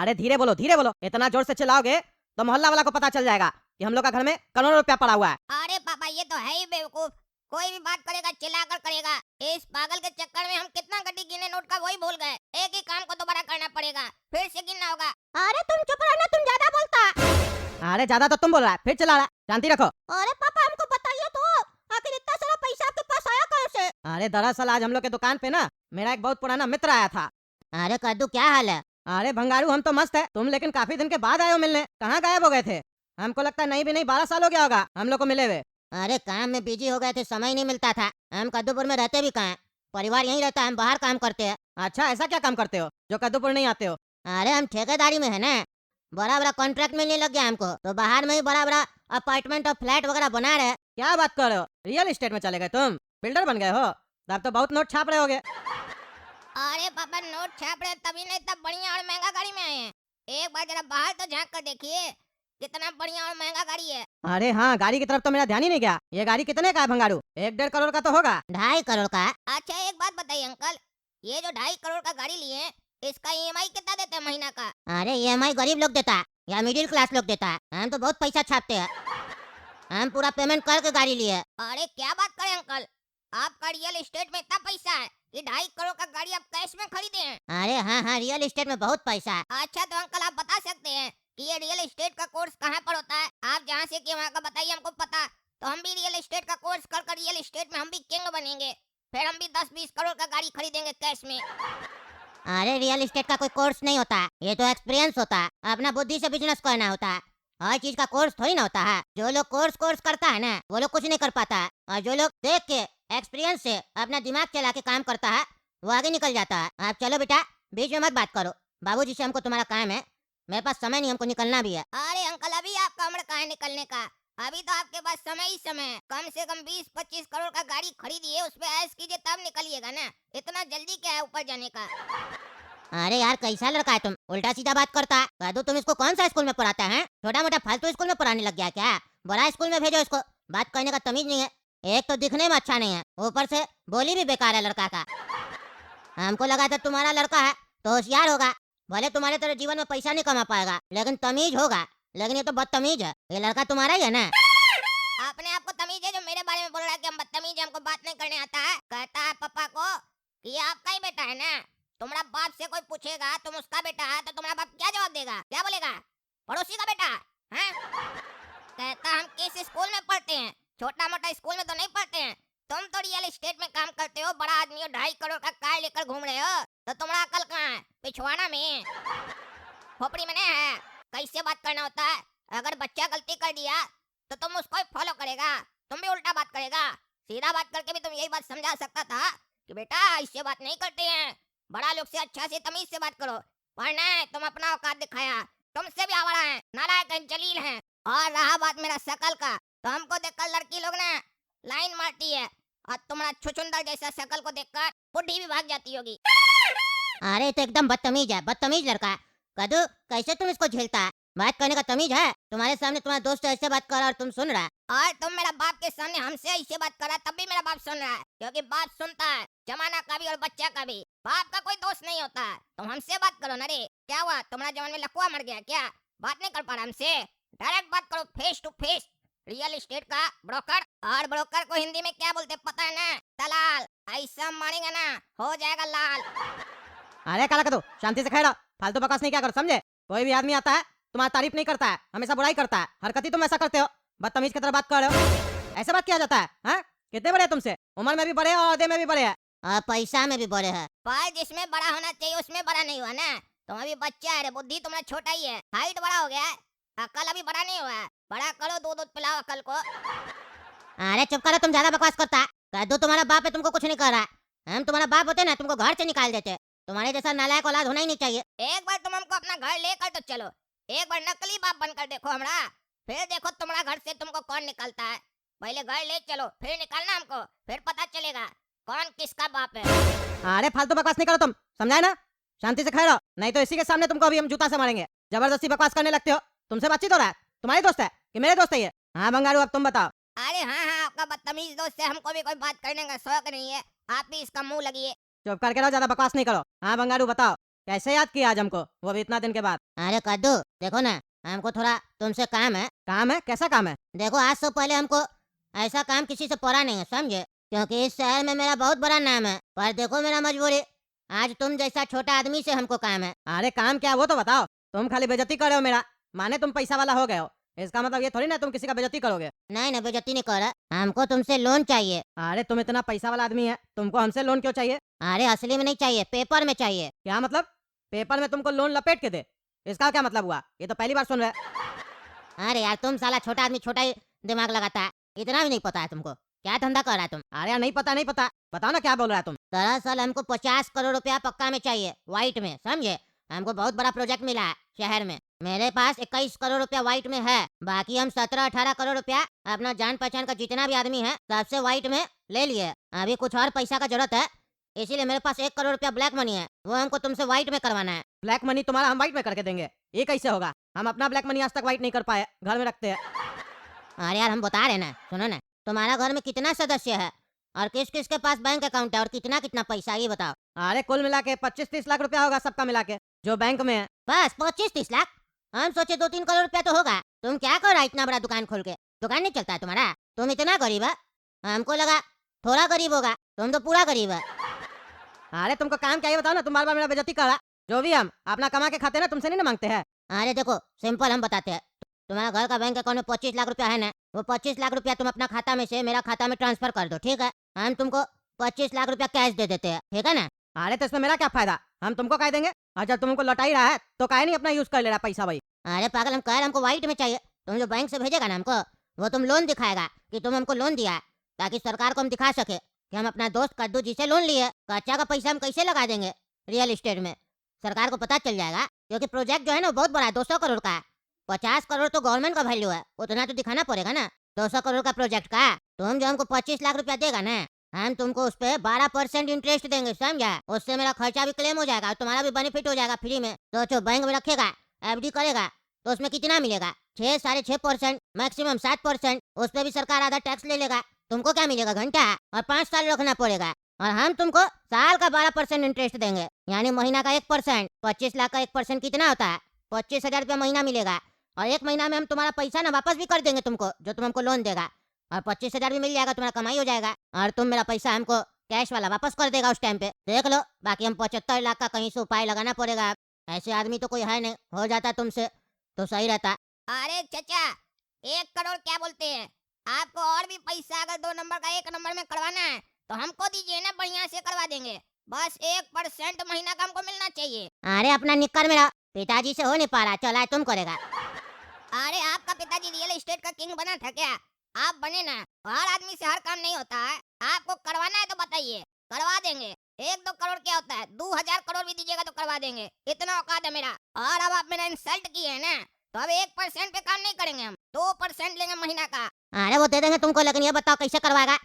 अरे धीरे बोलो, इतना जोर से चिल्लाओगे तो मोहल्ला वाला को पता चल जाएगा कि हम लोग का घर में करोड़ों रुपया पड़ा हुआ है। अरे पापा ये तो है ही बेवकूफ, कोई भी बात करेगा चिल्लाकर करेगा। इस पागल के चक्कर में हम कितना गड्डी गिने नोट का वही भूल गए। एक ही काम को दोबारा करना पड़ेगा, फिर से गिनना होगा। अरे तुम चुप रहना, तुम ज्यादा बोलता। अरे ज्यादा तो तुम बोल रहा है, फिर चिल्ला रहा है, शांति रखो। अरे पापा हमको बताइए तो, आखिर इतना सारा पैसा आपके पास आया कैसे? अरे दरअसल आज हम लोग के दुकान पे ना मेरा एक बहुत पुराना मित्र आया था। अरे कद्दू क्या हाल है? अरे भंगारू हम तो मस्त है, तुम लेकिन काफी दिन के बाद आए हो मिलने, कहाँ गायब हो गए थे? हमको लगता है नहीं भी नहीं 12 साल हो गया होगा हम लोग को मिले हुए। अरे काम में बिजी हो गए थे, समय नहीं मिलता था। हम कद्दूपुर में रहते भी कहाँ, परिवार यहीं रहता है, हम बाहर काम करते हैं। अच्छा ऐसा क्या काम करते हो जो कद्दूपुर नहीं आते हो? अरे हम ठेकेदारी में है ना, बड़ा बड़ा कॉन्ट्रैक्ट मिलने लग गया हमको, तो बाहर में ही बड़ा बड़ा अपार्टमेंट और फ्लैट वगैरह बना रहे। क्या बात कर रहे हो, रियल एस्टेट में चले गए तुम, बिल्डर बन गए हो? तब तो बहुत नोट छाप रहे होगे। अरे पापा नोट छाप रहे तभी नहीं, इतना बढ़िया और महंगा गाड़ी में आए हैं। एक बार जरा बाहर तो झांक कर देखिए, कितना बढ़िया और महंगा गाड़ी है। अरे हाँ, गाड़ी की तरफ तो मेरा ध्यान ही नहीं गया। ये गाड़ी कितने का है भंगारू? 1-1.5 करोड़ का तो होगा। 2.5 करोड़ का? अच्छा एक बात बताइए अंकल, ये जो 2.5 करोड़ का गाड़ी लिए हैं, इसका ईएमआई कितना देते हैं महीना का? अरे EMI गरीब लोग देता है या मिडिल क्लास लोग देता है? हम तो बहुत पैसा छापते हैं, हम पूरा पेमेंट करके गाड़ी लिए। अरे क्या बात करें अंकल, आपका रियल एस्टेट में इतना पैसा है कि 2.5 करोड़ का गाड़ी आप कैश में खरीदे हैं? अरे हाँ, रियल एस्टेट में बहुत पैसा है। अच्छा तो अंकल आप बता सकते हैं कि ये रियल एस्टेट का कोर्स कहाँ पर होता है? आप जहाँ से कि वहाँ का बताइए हमको पता, तो हम भी रियल एस्टेट का कोर्स कर रियल एस्टेट में हम भी किंग बनेंगे, फिर हम भी 10-20 करोड़ का गाड़ी खरीदेंगे कैश में। अरे रियल एस्टेट का कोई कोर्स नहीं होता, ये तो एक्सपीरियंस होता है, अपना बुद्धि से बिजनेस करना होता है। हर चीज का कोर्स थोड़ी ना होता है। जो लोग कोर्स करता है ना, वो लोग कुछ नहीं कर पाता है, और जो लोग देख के एक्सपीरियंस से अपना दिमाग चला के काम करता है, वो आगे निकल जाता है। आप चलो बेटा, बीच में मत बात करो, बाबूजी से हमको तुम्हारा काम है, मेरे पास समय नहीं, हमको निकलना भी है। अरे अंकल अभी आपका उम्र कहाँ है निकलने का, अभी तो आपके पास समय ही समय है। कम से कम 20-25 करोड़ का गाड़ी खरीदिए, उसपे ऐश कीजिए तब निकलिएगा ना, इतना जल्दी क्या है ऊपर जाने का? अरे यार कैसा लड़का है तुम, उल्टा सीधा बात करता है। कद्दू तुम इसको कौन सा स्कूल में पढ़ाता है? छोटा मोटा फालतू स्कूल में पढ़ाने लग गया क्या? बड़ा स्कूल में भेजो इसको, बात करने का तमीज नहीं है। एक तो दिखने में अच्छा नहीं है, ऊपर से बोली भी बेकार है लड़का का। हमको लगा था तुम्हारा लड़का है तो होशियार होगा, भले तुम्हारे तरह जीवन में पैसा नहीं कमा पाएगा, लेकिन तमीज होगा। लेकिन ये तो बदतमीज है। ये लड़का तुम्हारा ही है ना? अपने आप को तमीज है जो मेरे बारे में बोल रहा है कि हम बदतमीज हैं, हमको बात नहीं करने आता है? कहता है पापा को कि ये आपका ही बेटा है ना, तुम्हारा बाप से कोई पूछेगा तुम उसका बेटा है तो तुम्हारा बाप क्या जवाब देगा? क्या बोलेगा? पड़ोसी का बेटा है? कहता हम किस स्कूल में पढ़ते हैं, छोटा मोटा स्कूल में तो नहीं पढ़ते हैं। तुम तो रियल एस्टेट में काम करते हो, बड़ा आदमी हो, 2.5 करोड़ का कार लेकर घूम रहे हो, तो तुम्हारा अकल कहाँ है? पिछवाड़ा में, खोपड़ी में नहीं है? कैसे बात करना होता है? अगर बच्चा गलती कर दिया तो तुम उसको ही फॉलो करेगा, तुम भी उल्टा बात करेगा। सीधा बात करके भी तुम यही बात समझा सकता था कि बेटा इससे बात नहीं करते हैं, बड़ा लोग से अच्छा से तमीज से बात करो। पर नहीं, तुम अपना औकात दिखाया, तुमसे भी आवारा है, नालायक है, जलील है। और रहा बात मेरा शकल का, तो हमको देखकर लड़की लोग ना लाइन मारती है, और तुम्हारा छुछुंदर जैसा शकल को देखकर बुढ़ी भी भाग जाती होगी। अरे तो एकदम बदतमीज है, बदतमीज लड़का। कद्दू कैसे तुम इसको झेलता है? बात करने का तमीज है? तुम्हारे सामने तुम्हारा दोस्त ऐसे बात कर रहा और तुम सुन रहा है। और तुम मेरा बाप के सामने हमसे ऐसे बात कर रहा है, तब भी मेरा बाप सुन रहा है, क्योंकि बाप सुनता है, जमाना का भी और बच्चा का भी। बाप का कोई दोस्त नहीं होता है। तुम हमसे बात करो ना रे, क्या हुआ तुम्हारा जवान में लकवा मर गया क्या? बात नहीं कर पा रहा हमसे? डायरेक्ट बात करो, face to face. Real estate का ब्रोकर, और ब्रोकर को हिंदी में क्या बोलते पता है ना? दलाल। ऐसा मारेगा ना हो जाएगा लाल। अरे काला कद्दू, शांति से खड़ा, फालतू बकवास नहीं क्या करो, समझे? कोई भी आदमी आता है तुम्हारी तारीफ नहीं करता है, हमेशा बुराई करता है। हरकत ही तुम ऐसा करते हो, बदतमीज की तरह बात कर रहे हो। ऐसे बात किया जाता है? हाँ? कितने बड़े हैं तुमसे? उम्र में भी बड़े हैं और औहदे में भी बड़े हैं, और पैसा में भी बड़े हैं। पर जिसमें बड़ा होना चाहिए उसमें बड़ा नहीं हुआ ना। तुम अभी बच्चा है रे, बुद्धि तुम्हारा छोटा ही है, हाइट बड़ा हो गया है, अकल अभी बड़ा नहीं हुआ है। बड़ा करो, दूध पिलाओ अकल को। अरे चुप करो, तुम ज्यादा बकवास करता है। कद्दू तुम्हारा बाप है, तुमको कुछ नहीं कर रहा है। हम तुम्हारा बाप होते ना, तुमको घर से निकाल देते। तुम्हारे जैसा नालायक औलाद होना ही नहीं चाहिए। एक बार तुम हमको अपना घर लेकर तो चलो, एक बार नकली बाप बनकर देखो हमरा, फिर देखो तुम्हारा घर से तुमको कौन निकलता है। पहले घर ले चलो, फिर निकालना हमको, फिर पता चलेगा कौन किसका बाप है। अरे फालतू बकवास नहीं करो तुम, समझाए ना? शांति से खड़े रहो, नहीं तो इसी के सामने तुमको अभी हम जूता से मारेंगे। जबरदस्ती बकवास करने लगते हो। तुमसे बातचीत हो रहा है? तुम्हारी दोस्त है कि मेरे दोस्त है ये? हाँ भंगारू, अब तुम बताओ। अरे हाँ, आपका बदतमीज दोस्त से हमको भी कोई बात करने का शौक नहीं है, आप भी इसका मुंह लगिए। चुप करके रहो, ज्यादा बकवास नहीं करो। हाँ भंगारू बताओ, कैसे याद किया आज हमको, वो भी इतना दिन के बाद? अरे कद्दू देखो ना, हमको थोड़ा तुमसे काम है। काम है? कैसा काम है? देखो आज से पहले हमको ऐसा काम किसी से पड़ा नहीं है, समझे? क्योंकि इस शहर में मेरा बहुत बड़ा नाम है। पर देखो मेरा मजबूरी, आज तुम जैसा छोटा आदमी से हमको काम है। अरे काम क्या है वो तो बताओ। तुम खाली बेइज्जती कर रहे हो मेरा, माने तुम पैसा वाला हो गए हो, इसका मतलब ये थोड़ी ना तुम किसी का बेइज्जती करोगे। नहीं नहीं, बेइज्जती नहीं कर रहा, हमको तुमसे लोन चाहिए। अरे तुम इतना पैसा वाला आदमी है, तुमको हमसे लोन क्यों चाहिए? अरे असली में नहीं चाहिए, पेपर में चाहिए। क्या मतलब? पेपर में तुमको लोन लपेट के दे, इसका क्या मतलब हुआ? ये तो पहली बार सुन रहे हैं। अरे यार तुम साला छोटा आदमी छोटा ही दिमाग लगाता है, इतना भी नहीं पता है तुमको। क्या धंधा कर रहा है तुम? अरे यार नहीं पता नहीं पता, बताओ ना क्या बोल रहा है तुम? दरअसल हमको 50 करोड़ रुपया पक्का में चाहिए, व्हाइट में, समझे? हमको बहुत बड़ा प्रोजेक्ट मिला है शहर में। मेरे पास 21 करोड़ रुपया व्हाइट में है, बाकी हम 17-18 करोड़ रुपया अपना जान पहचान का जितना भी आदमी है सबसे व्हाइट में ले लिए। अभी कुछ और पैसा का जरूरत है, इसीलिए मेरे पास 1 करोड़ रुपया ब्लैक मनी है, वो हमको तुमसे व्हाइट में करवाना है। ब्लैक मनी तुम्हारा हम व्हाइट में करके देंगे? ये कैसे होगा? हम अपना ब्लैक मनी आज तक व्हाइट नहीं कर पाए, घर में रखते हैं। अरे यार हम बता रहे ना, सुनो ना, तुम्हारा घर में कितना सदस्य है और किस किस के पास बैंक अकाउंट है और कितना कितना पैसा, ये बताओ। अरे कुल मिला के 25-30 लाख रुपया होगा सबका मिला के, जो बैंक में है। बस 25-30 लाख? हम सोचे 2-3 करोड़ रुपया तो होगा। तुम क्या कर रहा है इतना बड़ा दुकान खोल के? दुकान नहीं चलता है तुम्हारा? तुम इतना गरीब है, हमको लगा थोड़ा गरीब होगा, तुम तो पूरा गरीब है। अरे तुमको काम क्या है बताओ ना, तुम बार बार मेरा बेइज्जती कर रहा। जो भी हम अपना कमा के खाते हैं ना, तुमसे नहीं ना मांगते हैं। अरे देखो सिंपल हम बताते हैं, तुम्हारा घर का बैंक अकाउंट में 25 लाख रुपया है ना, वो 25 लाख रुपया तुम अपना खाता में से मेरा खाता में ट्रांसफर कर दो, ठीक है? हम तुमको 25 लाख रुपया कैश दे देते हैं, ठीक है ना? अरे तो इसमें मेरा क्या फायदा? हम तुमको कह देंगे, और जब तुमको लौटा ही रहा है तो काहे नहीं अपना यूज कर ले रहा पैसा भाई? अरे पागल, हम कह रहे हमको व्हाइट में चाहिए। तुम जो बैंक से भेजेगा ना हमको, वो तुम लोन दिखाएगा कि तुम हमको लोन दिया है, ताकि सरकार को हम दिखा सके कि हम अपना दोस्त कद्दू जी से लोन लिए। कच्चा का पैसा हम कैसे लगा देंगे रियल एस्टेट में, सरकार को पता चल जाएगा। क्योंकि प्रोजेक्ट जो है ना वो बहुत बड़ा है, 200 करोड़ का है। 50 करोड़ तो गवर्नमेंट का वैल्यू है, उतना तो दिखाना पड़ेगा ना 200 करोड़ का प्रोजेक्ट का। तुम जो हमको 25 लाख रुपया देगा ना, हम तुमको उस पे 12% इंटरेस्ट देंगे, समझा? उससे मेरा खर्चा भी क्लेम हो जाएगा और तुम्हारा भी बेनिफिट हो जाएगा फ्री में। सोचो बैंक में रखेगा, एफडी करेगा तो उसमें कितना मिलेगा? 6-6.5%, मैक्सिमम 7%। उस पे भी सरकार आधा टैक्स ले लेगा। तुमको क्या मिलेगा? घंटा। और 5 साल रखना पड़ेगा, और हम तुमको साल का 12% इंटरेस्ट देंगे, यानी महीना का 1%। 25 लाख का 1% कितना होता है? 25,000 रुपया महीना मिलेगा। और 1 महीना में हम तुम्हारा पैसा ना वापस भी कर देंगे तुमको, जो तुम हमको लोन देगा। और 25,000 भी मिल जाएगा, तुम्हारा कमाई हो जाएगा। और तुम मेरा पैसा हमको कैश वाला वापस कर देगा उस टाइम पे, देख लो। बाकी हम 75 लाख का कहीं से उपाय लगाना पड़ेगा। ऐसे आदमी तो कोई है नहीं, हो जाता तुमसे तो सही रहता। अरे चचा, 1 करोड़ क्या बोलते हैं? आपको और भी पैसा अगर 2 नंबर का 1 नंबर में करवाना है तो हमको दीजिए ना, बढ़िया से करवा देंगे। बस 1% महीना का हमको मिलना चाहिए। अरे अपना निक्कर मेरा पिताजी से हो नहीं पा रहा, चला तुम करेगा। अरे आपका पिताजी रियल एस्टेट का किंग बना था क्या? आप बने ना। हर आदमी से हर काम नहीं होता है। आपको करवाना है तो बताइए, करवा देंगे। 1-2 करोड़ क्या होता है? 2000 करोड़ भी दीजिएगा तो करवा देंगे, इतना औकात है मेरा। और अब आप मेरा इंसल्ट किए हैं ना, तो अब 1% पे काम नहीं करेंगे, हम 2% लेंगे महीना का। अरे वो दे देंगे तुमको, लेकिन ये बताओ कैसे करवाएगा?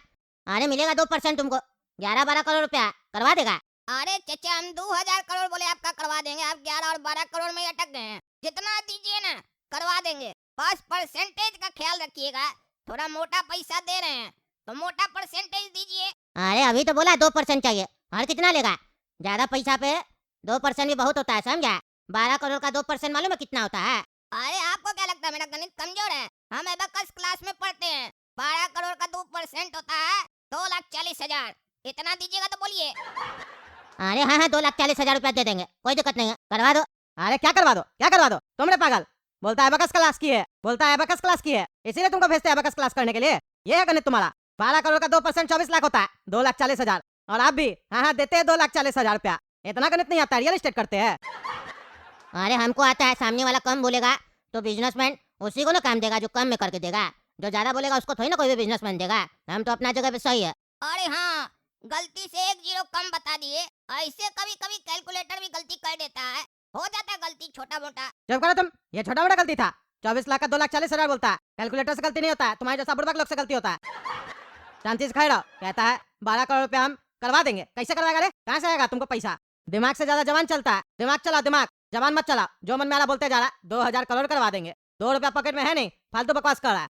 अरे मिलेगा 2% तुमको, 11-12 करोड़ रुपया करवा देगा। अरे चचा, हम 2000 करोड़ बोले आपका करवा देंगे, आप 11 और 12 करोड़ में ही अटक गए हैं। जितना दीजिए ना करवा देंगे, बस परसेंटेज का ख्याल रखिएगा। थोड़ा मोटा पैसा दे रहे हैं तो मोटा परसेंटेज दीजिए। अरे अभी तो बोला 2% चाहिए, और कितना लेगा? ज्यादा पैसा पे 2% भी बहुत होता है, समझा? 12 करोड़ का 2% मालूम है कितना होता है? अरे आपको क्या लगता है मेरा गणित कमजोर है? हम एबेकस क्लास में पढ़ते हैं। 12 करोड़ का 2% होता है 2,40,000। इतना दीजिएगा तो बोलिए। अरे हाँ हाँ, 2,40,000 रुपया दे देंगे, कोई दिक्कत नहीं है, करवा दो। अरे क्या करवा दो, क्या करवा दो? तुमने पागल बोलता है एबेकस क्लास की है, बोलता है एबेकस क्लास की है, इसीलिए तुमको भेजते हैं एबेकस क्लास करने के लिए। ये है गणित तुम्हारा। 12 करोड़ का 2% 24 लाख होता है, 2,40,000। और आप भी हाँ हाँ देते हैं 2,40,000 रुपया। इतना गणित नहीं आता, रियल एस्टेट करते हैं। अरे हमको आता है, सामने वाला कम बोलेगा तो बिजनेसमैन उसी को ना काम देगा जो कम में करके देगा। जो ज्यादा बोलेगा उसको थोड़ी ना कोई भी बिजनेसमैन देगा। हम तो अपना जगह पे सही है। अरे हाँ, गलती से 1 जीरो कम बता दिए। ऐसे कभी कभी कैलकुलेटर भी गलती कर देता है, हो जाता है गलती छोटा मोटा। जब करो तुम, ये छोटा मोटा गलती था। 24 लाख का 2,40,000 बोलता है, कैलकुलेटर से गलती नहीं होता है, तुम्हारे जैसा बुड़बक लोग से गलती होता है। शांति से खड़े रहो। कहता है 12 करोड़ रुपया हम करवा देंगे। कैसे करवाएगा रे? कहाँ से आएगा तुमको पैसा? दिमाग से ज्यादा जवान चलता है। दिमाग चला, दिमाग जवान मत चला। जो मन में आ रहा बोलते जा रहा। 2,000 करोड़ करवा देंगे। 2 रुपया पॉकेट में है नहीं, फालतू बकवास कर रहा है।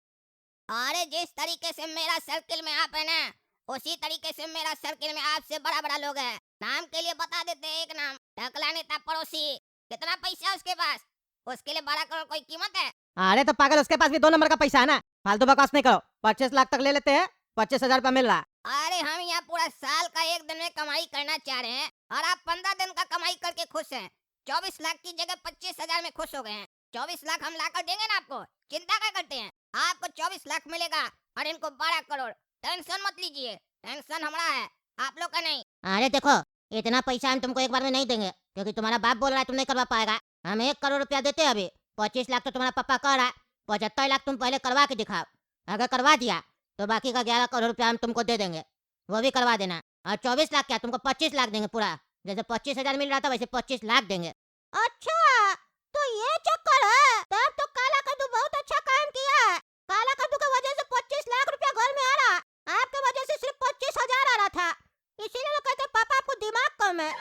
अरे जिस तरीके से मेरा सर्किल में आप है ना, उसी तरीके से मेरा सर्किल में आपसे बड़ा बड़ा लोग है, नाम के लिए बता देते हैं एक नाम, ढकला नेता पड़ोसी। कितना पैसा है उसके पास? उसके लिए 12 करोड़ कोई कीमत है? अरे तो पागल, उसके पास भी 2 नंबर का पैसा है ना। फालतू बकवास नहीं करो। 25 लाख तक ले लेते हैं, 25,000 रुपया मिल रहा है। अरे हम यहाँ पूरा साल का एक दिन में कमाई करना चाह रहे हैं और आप 15 दिन का कमाई करके खुश हैं। 24 लाख की जगह 25,000 में खुश हो गए हैं। 24 लाख हम लाकर देंगे ना आपको, चिंता क्या करते हैं? आपको 24 लाख मिलेगा और इनको 12 करोड़। टेंशन मत लीजिए, टेंशन हमारा है, आप लोग का नहीं। अरे देखो, इतना पैसा हम तुमको एक बार में नहीं देंगे, क्योंकि तुम्हारा बाप बोल रहा है तुम नहीं करवा पाएगा। हम 1 करोड़ रुपया देते हैं अभी। 25 लाख तो तुम्हारा पापा कह रहा है, 75 लाख तुम पहले करवा के दिखाओ। अगर करवा दिया तो बाकी का 11 करोड़ रुपया हम तुमको दे देंगे, वो भी करवा देना। और 24 लाख क्या, तुमको 25 लाख देंगे पूरा। जैसे 25,000 मिल रहा था वैसे 25 लाख देंगे। अच्छा, तो ये चक्कर है। तब तो काला कद्दू बहुत अच्छा काम किया है। काला कद्दू की वजह से 25 लाख रुपया घर में आ रहा, आपके वजह से सिर्फ 25,000 आ रहा था। इसीलिए लोग कहते हैं पापा आपको दिमाग कम है।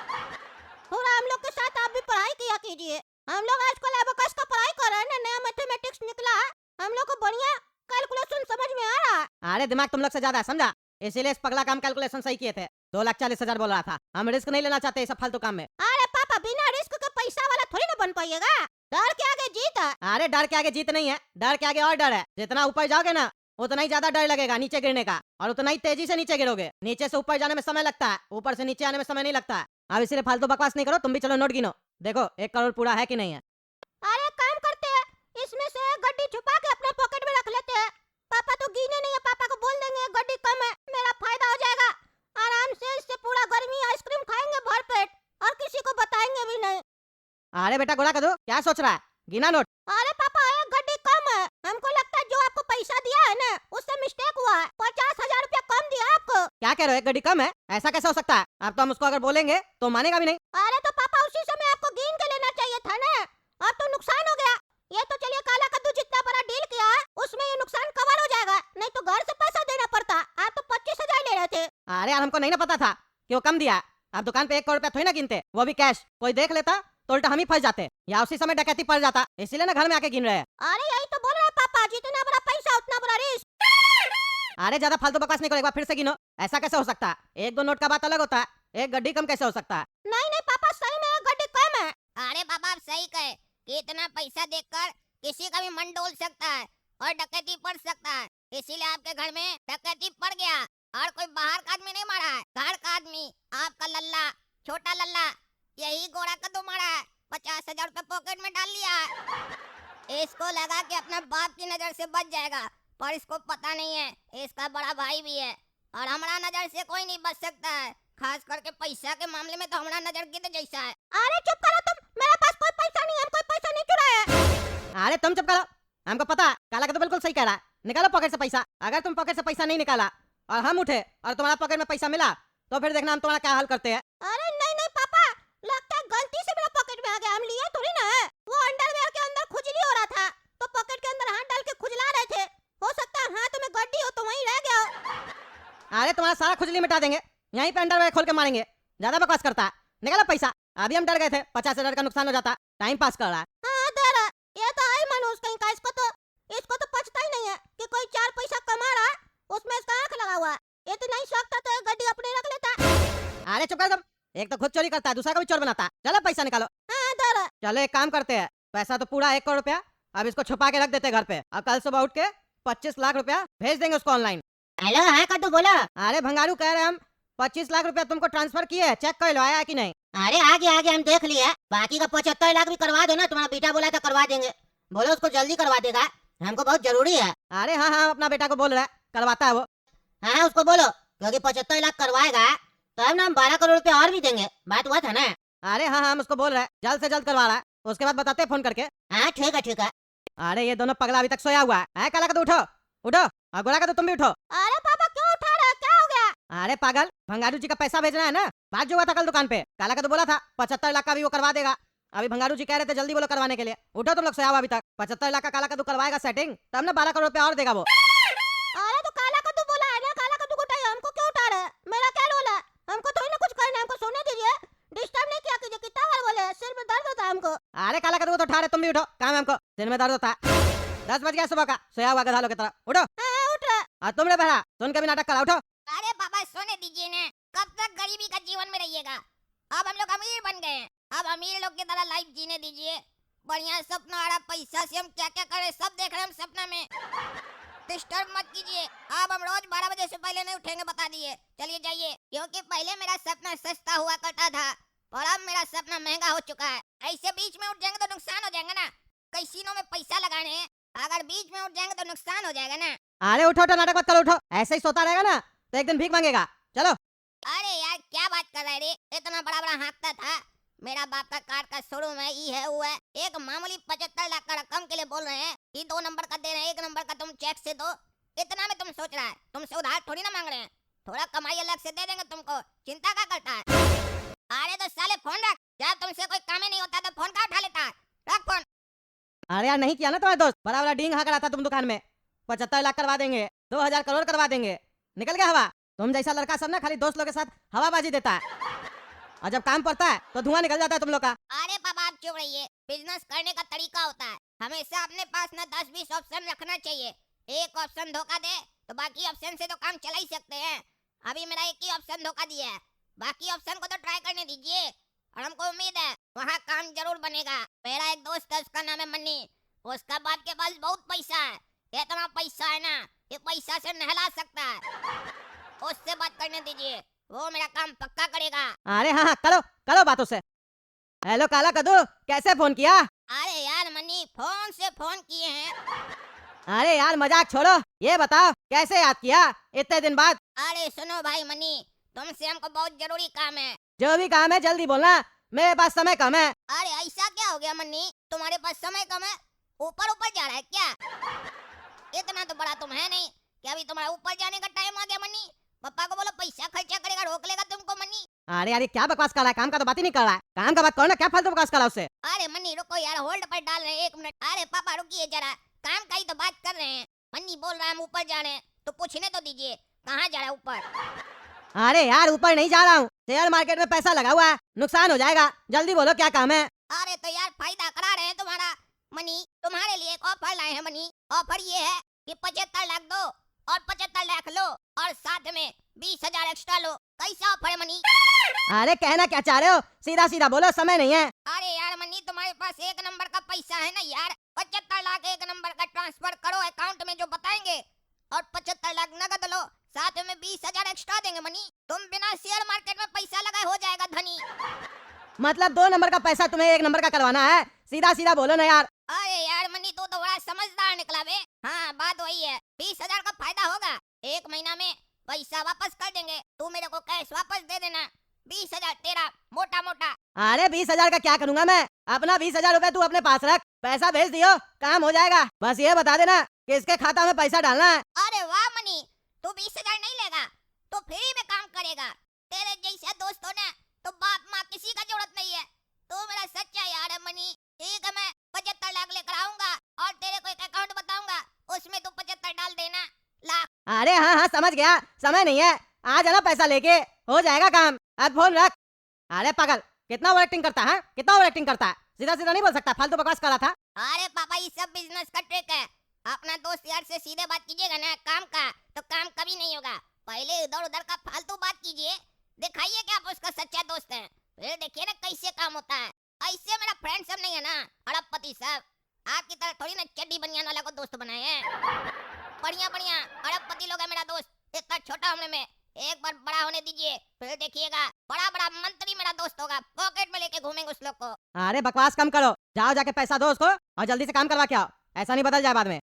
थोड़ा हम लोग के साथ आप भी पढ़ाई किया कीजिए। हम लोग आजकल एबेकस का पढ़ाई कर रहे हैं ना, नया मैथमेटिक्स निकला है, हम लोग को बढ़िया कैलकुलेशन समझ में आ रहा है। अरे दिमाग तुम लोग से ज्यादा है, समझा? इसीलिए इस पगला काम कैलकुलेशन सही किए थे। 2,40,000 बोल रहा था। हम रिस्क नहीं लेना चाहते इस फालतू काम में। अरे पापा, बिना रिस्क के पैसा वाला थोड़ी ना बन पाइएगा। डर के आगे जीत है। अरे डर के आगे जीत नहीं है, डर के आगे और डर है। जितना ऊपर जाओगे ना, उतना ही ज्यादा डर लगेगा नीचे गिरने का, और उतना ही तेजी से नीचे गिरोगे। नीचे से ऊपर जाने में समय लगता है, ऊपर से नीचे आने में समय नहीं लगता है। अब इसीलिए फालतू बकवास नहीं करो, तुम भी चलो नोट गिनो। देखो 1 करोड़ पूरा है कि नहीं है। अरे काम करते हैं, इसमें से एक गड्डी छुपा के अपने पॉकेट में रख लेते हैं। पापा तो गिने नहीं है, पापा को बोल देंगे गड्डी कम है, मेरा फायदा हो जाएगा। आराम से इससे पूरा गर्मी आइसक्रीम खाएंगे भर पेट, और किसी को बताएंगे भी नहीं। अरे बेटा गोला कदू, क्या सोच रहा है? गिना नोट। अरे पापा, एक गड्डी कम है। हमको लगता है जो आपको पैसा दिया है ना, उससे मिस्टेक हुआ है। 50,000 रुपया कम दिया आपको। क्या कह रहे हो, 1 गड्डी कम है? ऐसा कैसे हो सकता है? अब तो हम उसको अगर बोलेंगे तो मानेगा भी नहीं। अरे तो पापा, उसी समय आपको गिन के लेना चाहिए था ना। अब तो नुकसान हो गया। ये तो चलिए काला कद्दू जितना बड़ा डील किया है, उसमें ये नुकसान कवर हो जाएगा, नहीं तो घर से पैसा देना पड़ता। आप तो 25,000 ले रहे थे। अरे यार, हमको नहीं ना पता था कि वो कम दिया। अब दुकान पे 1 करोड़ रुपया थोड़ी ना गिनते, वो भी कैश। कोई देख लेता तो उल्टा हम ही फंस जाते, या उसी समय डकैती पड़ जाता। इसीलिए ना घर में आके गिन रहे हैं। अरे यही तो बोल रहे हैं पापा, जितना बड़ा पैसा उतना बड़ा रिस्क। अरे ज्यादा फालतू बकवास नहीं करो, एक बार फिर से गिनो। ऐसा कैसे हो सकता है? 1-2 नोट का बात अलग होता है, 1 गड्डी कम कैसे हो सकता है? नहीं नहीं पापा, सही में एक गड्डी कम है। अरे बाबा, आप सही कहे कि इतना पैसा देखकर किसी का भी मन डोल सकता है और डकैती पड़ सकता है। इसीलिए आपके घर में डकैती पड़ गया, और कोई बाहर का आदमी नहीं मारा है, घर का आदमी, आपका लल्ला, छोटा लल्ला, यही गोरा कद्दू मारा है। 50,000 रुपए पॉकेट में डाल लिया है। इसको लगा कि अपना बाप की नजर से बच जाएगा, पर इसको पता नहीं है इसका बड़ा भाई भी है, और हमारा नजर से कोई नहीं बच सकता है। खास करके पैसा के मामले में तो हमारा नजर गिद्ध जैसा है। अरे चुप करो तुम, मेरे पास कोई पैसा नहीं है, हम कोई पैसा नहीं चुराया है। अरे तुम चुप करो, हमको पता है। काला कद्दू बिल्कुल सही कह रहा है। निकालो पॉकेट से पैसा। अगर तुम पॉकेट से पैसा नहीं निकाला और हम उठे और तुम्हारा पॉकेट में पैसा मिला, तो फिर देखना हम तुम्हारा क्या हाल करते हैं। अरे नहीं नहीं पापा, लगता है गलती से मेरा पॉकेट में आ गया, हम लिए थोड़ी ना है। वो अंडरवेयर के अंदर खुजली हो रहा था, तो पॉकेट के अंदर हाथ डाल के खुजला रहे थे। हो सकता है हाथ में गड्डी हो तो वहीं रह गया हो। अरे तुम्हारा सारा खुजली मिटा देंगे, यहीं पे अंडरवेयर खोल के मारेंगे। ज्यादा बकवास करता है, निकालो पैसा। अभी हम डर गए थे 50,000 का नुकसान हो जाता। टाइम पास कर रहा है। हाँ दर, ये तो है मनुष्य कहीं का। इसको तो पछता ही नहीं है कि कोई 4 पैसा कमा रहा है, उसमें इसका आंख लगा हुआ है। ये तो नहीं सकता तो एक गड्डी अपने रख लेता। अरे चुप कर तुम, एक तो खुद चोरी करता है, दूसरा को भी चोर बनाता है। चलो पैसा निकालो। हाँ दर, चलो एक काम करते हैं, पैसा तो पूरा 1 करोड़ रुपया, अब इसको छुपा के रख देते घर पे, और कल सुबह उठ के 25 लाख रुपया भेज देंगे उसको ऑनलाइन। हेलो, हाँ कद्दू बोलो। अरे भंगारू कह रहे हम 25 लाख रुपया तुमको ट्रांसफर किए, चेक कर लो आया कि नहीं। अरे आगे हम देख लिया, बाकी का 75 लाख भी करवा दो ना, तुम्हारा बेटा बोला था करवा देंगे। बोलो उसको जल्दी करवा देगा, हमको बहुत जरूरी है। अरे हाँ हाँ, अपना बेटा को बोल रहा है, करवाता है वो। हाँ उसको बोलो, क्योंकि 75 लाख करवाएगा तो हम ना 12 करोड़ रुपया और भी देंगे। बात हुआ था ना। अरे हाँ हाँ, हम उसको बोल रहे हैं जल्द से जल्द करवा रहा है, उसके बाद बताते हैं फोन करके। हाँ ठीक है। अरे ये दोनों पगला अभी तक सोया हुआ है। काला कद्दू उठो उठो, और गोरा कद्दू तुम भी उठो। अरे पापा क्यों उठा रहे, क्या हो गया? अरे पागल, भंगारू जी का पैसा भेजना है ना। बात जो हुआ था कल दुकान पे, काला कद्दू बोला था 75 लाख का भी वो करवा देगा। अभी भंगारू जी कह रहे थे जल्दी बोलो करवाने के लिए। उठो तुम लोग, सोया हुआ अभी तक। 75 लाख का काला कद्दू करवाएगा सेटिंग, तब ना 12 करोड़ रुपया और देगा वो। अरे तो काला कद्दू बोला है ना, काला कद्दू को उठाइए, हमको क्यों उठा रहे? मेरा क्या रोल है? हमको थोड़ी ना कुछ करना है, हमको सोने दीजिए, डिस्टर्ब नहीं किया कीजिए। कितना बार बोले, सिर में दर्द होता है हमको। अरे काला कद्दू को तो उठा रहे, तुम भी उठो, काम है हमको, सिर में दर्द होता है। 10 बज गया सुबह का, सोया हुआ गधा लोग की तरह। उठो। हाँ उठ रहा। और तुम रे बहरा, सुन के भी नाटक करा, उठो। अरे पापा सोने दीजिए ना, कब तक गरीबी का जीवन में रहिएगा। अब हम लोग अमीर बन गए हैं, अब अमीर लोग की तरह लाइफ जीने दीजिए। बढ़िया सपना आ रहा, पैसा से हम क्या क्या करें सब देख रहे हैं हम सपना में। डिस्टर्ब मत कीजिए। अब हम रोज 12 बजे से पहले नहीं उठेंगे, बता दिए। चलिए जाइए, क्योंकि पहले मेरा सपना सस्ता हुआ करता था और अब मेरा सपना महंगा हो चुका है। ऐसे बीच में उठ जाएंगे तो नुकसान हो जाएगा ना। कैसीनो में पैसा लगाने हैं, अगर बीच में उठ जाएंगे तो नुकसान हो जाएगा ना। अरे उठो उठो, नाटक मत करो, उठो। ऐसे ही सोता रहेगा ना तो एक दिन भीख मांगेगा। चलो। अरे यार क्या बात कर रहे रे, इतना बड़ा बड़ा हाँकता था। मेरा बाप का कार का शोरूम है, ये है वो है। एक मामूली 75 लाख का रकम के लिए बोल रहे हैं कि 2 नंबर का दे रहे हैं, 1 नंबर का तुम चेक से दो। इतना में तुम सोच रहा है, तुमसे उधार थोड़ी ना मांग रहे हैं। थोड़ा कमाई अलग से दे देंगे तुमको, चिंता क्या करता है। अरे तो साले फोन रख, जब तुमसे कोई काम ही नहीं होता तो फोन का उठा लेता है। रख फोन। अरे यार नहीं किया ना तुम्हारे दोस्त, बड़ा बड़ा डींग हाँ करा था तुम दुकान में। 75 लाख करवा देंगे, 2000 करोड़ करवा देंगे, निकल गया हवा। तुम जैसा लड़का सब ना खाली दोस्त लोग के साथ हवाबाजी देता है, और जब काम पड़ता है तो धुआं निकल जाता है तुम लोग का। अरे पापा आप चुप रहिए। बिजनेस करने का तरीका होता है, हमेशा अपने पास ना 10-20 ऑप्शन रखना चाहिए। एक ऑप्शन धोखा दे तो बाकी ऑप्शन से तो काम चला ही सकते हैं। अभी मेरा एक ही ऑप्शन धोखा दिया है, बाकी ऑप्शन को तो ट्राई करने दीजिए और हमको उम्मीद है वहाँ काम जरूर बनेगा। मेरा एक दोस्त है, उसका नाम है मन्नी। उसका बाप के पास बहुत पैसा है, इतना पैसा है ना कि पैसा से नहला सकता है। उससे बात करने दीजिए, वो मेरा काम पक्का करेगा। अरे हाँ हाँ, करो करो बातों से। हेलो काला कद्दू, कैसे फोन किया? अरे यार मनी, फोन से फोन किए हैं। अरे यार मजाक छोड़ो, ये बताओ कैसे याद किया इतने दिन बाद? अरे सुनो भाई मनी, तुमसे हमको बहुत जरूरी काम है। जो भी काम है जल्दी बोलना, मेरे पास समय कम है। अरे ऐसा क्या हो गया मन्नी, तुम्हारे पास समय कम है? ऊपर ऊपर जा रहा है क्या? इतना तो बड़ा तुम है नहीं कि अभी तुम्हारा ऊपर जाने का टाइम आ गया मन्नी। पापा को बोलो पैसा खर्चा करेगा, रोक लेगा तुमको मन्नी। अरे यार ये क्या बकवास कर रहा है, काम का तो बात ही नहीं कर रहा है। काम का बात करो ना, क्या फालतू बकवास कर रहा है उससे? अरे मन्नी रुको यार, होल्ड पर डाल रहे हैं 1 मिनट। अरे पापा रुकिए जरा, काम का ही तो बात कर रहे हैं। मन्नी बोल रहा है हम ऊपर जा रहे हैं, तो पूछने तो दीजिए कहाँ जा रहा है ऊपर। अरे यार ऊपर नहीं जा रहा हूँ, शेयर मार्केट में पैसा लगा हुआ है, नुकसान हो जाएगा। जल्दी बोलो क्या काम है? अरे तो यार फायदा करा रहे हैं तुम्हारा मनी। तुम्हारे लिए एक ऑफर लाए हैं मनी। ऑफर ये है कि 75 लाख दो और 75 लाख लो और साथ में 20,000 एक्स्ट्रा लो। कैसा ऑफर है मनी? अरे कहना क्या चाह रहे हो, सीधा सीधा बोलो, समय नहीं है। अरे यार मनी, तुम्हारे पास 1 नंबर का पैसा है ना यार। 75 लाख 1 नंबर का ट्रांसफर करो अकाउंट में जो बताएंगे, और 75 लाख नगद लो, साथ में 20,000 एक्स्ट्रा देंगे मनी। तुम बिना शेयर मार्केट में पैसा लगाए हो जाएगा धनी। मतलब 2 नंबर का पैसा तुम्हें 1 नंबर का करवाना है? सीधा सीधा बोलो ना यार। अरे यार मनी, तू तो बड़ा समझदार निकला बे। हाँ बात वही है, 20,000 का फायदा होगा। 1 महीना में पैसा वापस कर देंगे, तू मेरे को कैश वापस दे देना। 20,000 तेरा मोटा मोटा। अरे 20,000 का क्या करूंगा मैं? अपना 20,000 रुपए तू अपने पास रख, पैसा भेज दियो, काम हो जाएगा। बस ये बता देना किसके खाता में पैसा डालना है। अरे वाह मनी, तू 20,000 नहीं लेगा तो फ्री में काम करेगा। तेरे जैसे दोस्त हो ना तो बाप माँ किसी का जरूरत नहीं है। तू मेरा सच्चा यार है मनी। ठीक है, मैं 75 लाख लेकर आऊंगा और तेरे को एक अकाउंट बताऊंगा, उसमें तू 75 डाल देना लाख। अरे हाँ हाँ समझ गया, समय नहीं है, आ जाना पैसा लेके, हो जाएगा काम। अब फोन रख। अरे पागल, कितना ओवर एक्टिंग करता है, कितना ओवर एक्टिंग करता है? सीधा सीधा नहीं बोल सकता, फालतू बकवास कर रहा था। अरे पापा ये सब बिजनेस का ट्रिक है। अपना दोस्त यार से सीधे बात कीजिएगा ना काम का, तो काम कभी नहीं होगा। पहले इधर उधर का फालतू बात कीजिए, दिखाइए कि आप उसका सच्चा दोस्त हैं, फिर देखिए ना कैसे काम होता है। ऐसे मेरा फ्रेंड सब नहीं है ना, अरबपति सब। आपकी तरह थोड़ी ना चड्डी बनियान वाला को दोस्त बनाए हैं। बढ़िया बढ़िया अरबपति लोग है मेरा दोस्त, इतना छोटा उम्र में। एक बार बड़ा होने दीजिए, फिर देखिएगा बड़ा बड़ा मंत्री मेरा दोस्त होगा, पॉकेट में लेके घूमेंगे उस लोग को। अरे बकवास कम करो, जाओ जाके पैसा दो उसको और जल्दी से काम करवा के आओ, ऐसा नहीं बदल जाए बाद में।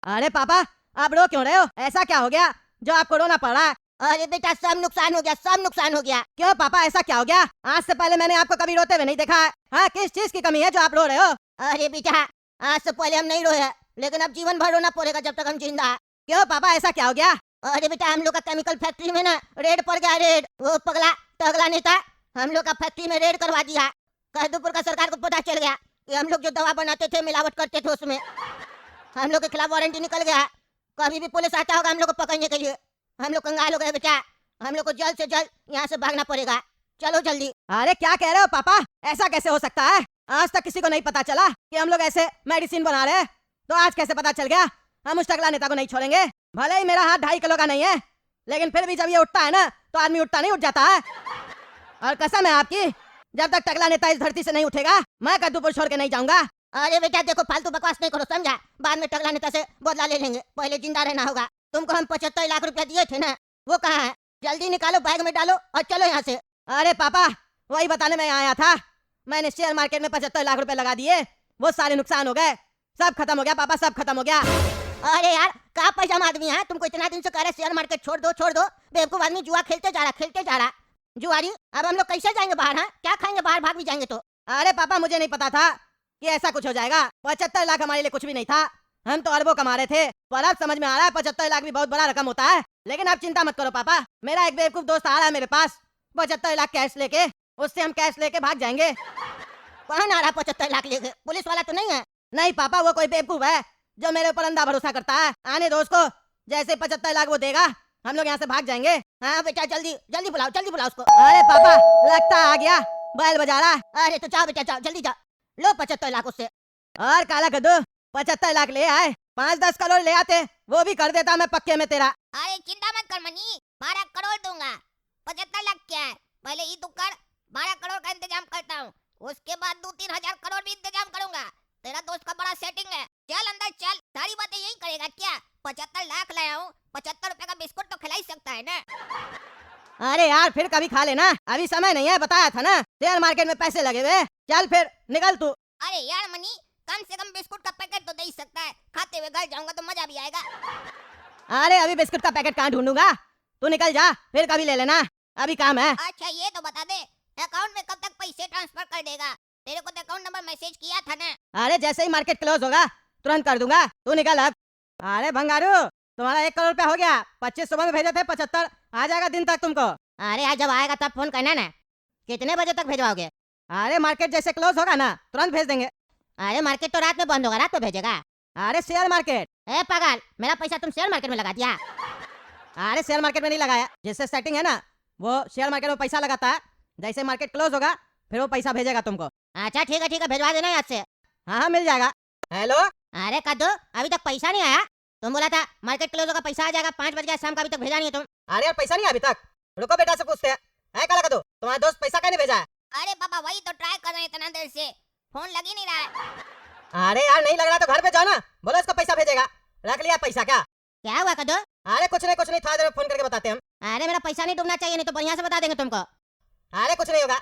अरे पापा आप रो क्यों रहे हो? ऐसा क्या हो गया जो आपको रोना पड़ रहा है? अरे बेटा सब नुकसान हो गया, सब नुकसान हो गया। क्यों पापा ऐसा क्या हो गया? आज से पहले मैंने आपको कभी रोते हुए नहीं देखा है। हाँ किस चीज की कमी है जो आप रो रहे हो? अरे बेटा आज से पहले हम नहीं रोए, लेकिन अब जीवन भर रोना पड़ेगा जब तक हम जिंदा है। क्यों पापा ऐसा क्या हो गया? अरे बेटा हम लोग का केमिकल फैक्ट्री में ना रेड पड़ गया, रेड। वो पगला तगला नेता हम लोग का फैक्ट्री में रेड करवा दिया। कहदूपुर का सरकार को पता चल गया कि हम लोग जो दवा बनाते थे मिलावट करते थे, उसमें हम लोग के खिलाफ वारंटी निकल गया। कभी भी पुलिस आता होगा हम लोग को पकड़ने के लिए, हम लोग कंगाल हो गए बेटा। हम लोग को जल्द से जल्द यहाँ से भागना पड़ेगा, चलो जल्दी। अरे क्या कह रहे हो पापा, ऐसा कैसे हो सकता है? आज तक किसी को नहीं पता चला कि हम लोग ऐसे मेडिसिन बना रहे हैं, तो आज कैसे पता चल गया? हम उस टकला नेता को नहीं छोड़ेंगे, भले ही मेरा हाथ 2.5 किलो का नहीं है, लेकिन फिर भी जब ये उठता है ना तो आदमी उठता नहीं उठ जाता है। और कसम है आपकी, जब तक टकला नेता इस धरती से नहीं उठेगा मैं कद्दूपुर छोड़ के नहीं जाऊंगा। अरे बेटा देखो, फालतू बकवास नहीं करो, समझा? बाद में टकला नेता से बदला ले लेंगे, पहले जिंदा रहना होगा। तुमको हम 75 लाख रुपया दिए थे ना, वो कहाँ है? जल्दी निकालो, बैग में डालो और चलो यहाँ से। अरे पापा, वही बताने मैं आया था। मैंने शेयर मार्केट में 75 लाख रुपए लगा दिए, वो सारे नुकसान हो गए, सब खत्म हो गया पापा, सब खत्म हो गया। अरे यार, कहाँ पैसा आदमी है? तुमको इतना दिन से कह रहे शेयर मार्केट छोड़ दो। बेवकूफ आदमी जुआ खेलते जा रहा। जुआरी, अब हम लोग कैसे जाएंगे बाहर? हैं क्या खाएंगे बाहर? भाग भी जाएंगे तो। अरे पापा, मुझे नहीं पता था कि ऐसा कुछ हो जाएगा। 75 लाख हमारे लिए कुछ भी नहीं था, हम तो अरबों कमा रहे थे। पर अब समझ में आ रहा है 75 लाख भी बहुत बड़ा रकम होता है। लेकिन आप चिंता मत करो पापा, मेरा एक बेवकूफ दोस्त आ रहा है मेरे पास 75 लाख कैश लेके, उससे हम कैश लेके भाग जाएंगे। कौन आ रहा 75 लाख लेके? पुलिस वाला तो नहीं है? नहीं पापा, वो कोई बेवकूफ है जो मेरे ऊपर अंधा भरोसा करता है। आने दो उसको, जैसे 75 लाख वो देगा हम लोग यहाँ से भाग जाएंगे। हाँ बेटा, जल्दी बुलाओ उसको। अरे पापा, लगता आ गया, बैल बजा रहा। अरे तो जाओ बेटा, जाओ जल्दी जाओ, लो 75 लाख उससे। और काला कद्दू 75 लाख ले आए, 5-10 करोड़ ले आते, वो भी कर देता मैं पक्के में तेरा। अरे चिंता मत कर मनी, 12 करोड़ दूंगा। 75 लाख क्या है, पहले ही तू कर, 12 करोड़ का इंतजाम करता हूँ, उसके बाद 2-3 हजार करोड़ भी इंतजाम करूंगा। तेरा दोस्त का बड़ा सेटिंग है, चल अंदर चल, सारी बातें यही करेगा क्या? 75 लाख लाया हूँ, 75 रुपए का बिस्कुट तो खिला ही सकता है ना। अरे यार फिर कभी खा लेना, अभी समय नहीं है, बताया था ना शेयर मार्केट में पैसे लगे हुए। चल फिर निकल तू। अरे यार मनी, कम से कम बिस्कुट का पैकेट तो दे ही सकता है, खाते हुए घर जाऊंगा तो मजा भी आएगा। अरे अभी बिस्कुट का पैकेट कहाँ ढूंढूंगा, तू निकल जा, फिर कभी ले लेना, अभी काम है। अच्छा ये तो बता दे, अकाउंट में कब तक पैसे ट्रांसफर कर देगा? तेरे को तो अकाउंट नंबर मैसेज किया था ना। अरे जैसे ही मार्केट क्लोज होगा तुरंत कर दूंगा, तू निकल अब। अरे भंगारू, तुम्हारा 1 करोड़ रुपया हो गया, 25 सुबह में भेजे थे, 75 आ जाएगा दिन तक तुमको। अरे आज जब आएगा तब फोन करना ना। कितने बजे तक भेजवाओगे? अरे मार्केट जैसे क्लोज होगा ना तुरंत भेज देंगे। अरे मार्केट तो रात में बंद होगा, रात में भेजेगा? अरे शेयर मार्केट। ए पागल, मेरा पैसा तुम शेयर मार्केट में लगा दिया? अरे शेयर मार्केट में नहीं लगाया, जिससे सेटिंग है ना वो शेयर मार्केट में पैसा लगाता है, जैसे मार्केट क्लोज होगा फिर वो पैसा भेजेगा तुमको। अच्छा ठीक है, भेजवा देना याद से। हाँ मिल जाएगा। हेलो, अरे कद्दू, अभी तक पैसा नहीं आया? तुम बोला था मार्केट क्लोज होगा पैसा आ जाएगा, 5 बज गया शाम का, अभी तक भेजा नहीं है तुम। अरे यार पैसा नहीं अभी तक, रुको बेटा से पूछते हैं। है काला कद्दू, तुम्हारा दोस्त पैसा क्यों नहीं भेजा है? अरे पापा वही तो ट्राई कर रहे हैं इतना देर से, फोन लग ही नहीं रहा है। अरे यार नहीं लग रहा तो घर पे जाओ ना, बोलो इसको पैसा भेजेगा। रख लिया पैसा क्या? क्या हुआ कद्दू? अरे कुछ नहीं, थोड़ा देर में फोन करके बताते हैं हम। अरे मेरा पैसा नहीं डूबना चाहिए, नहीं तो बढ़िया से बता देंगे तुमको। अरे कुछ नहीं होगा,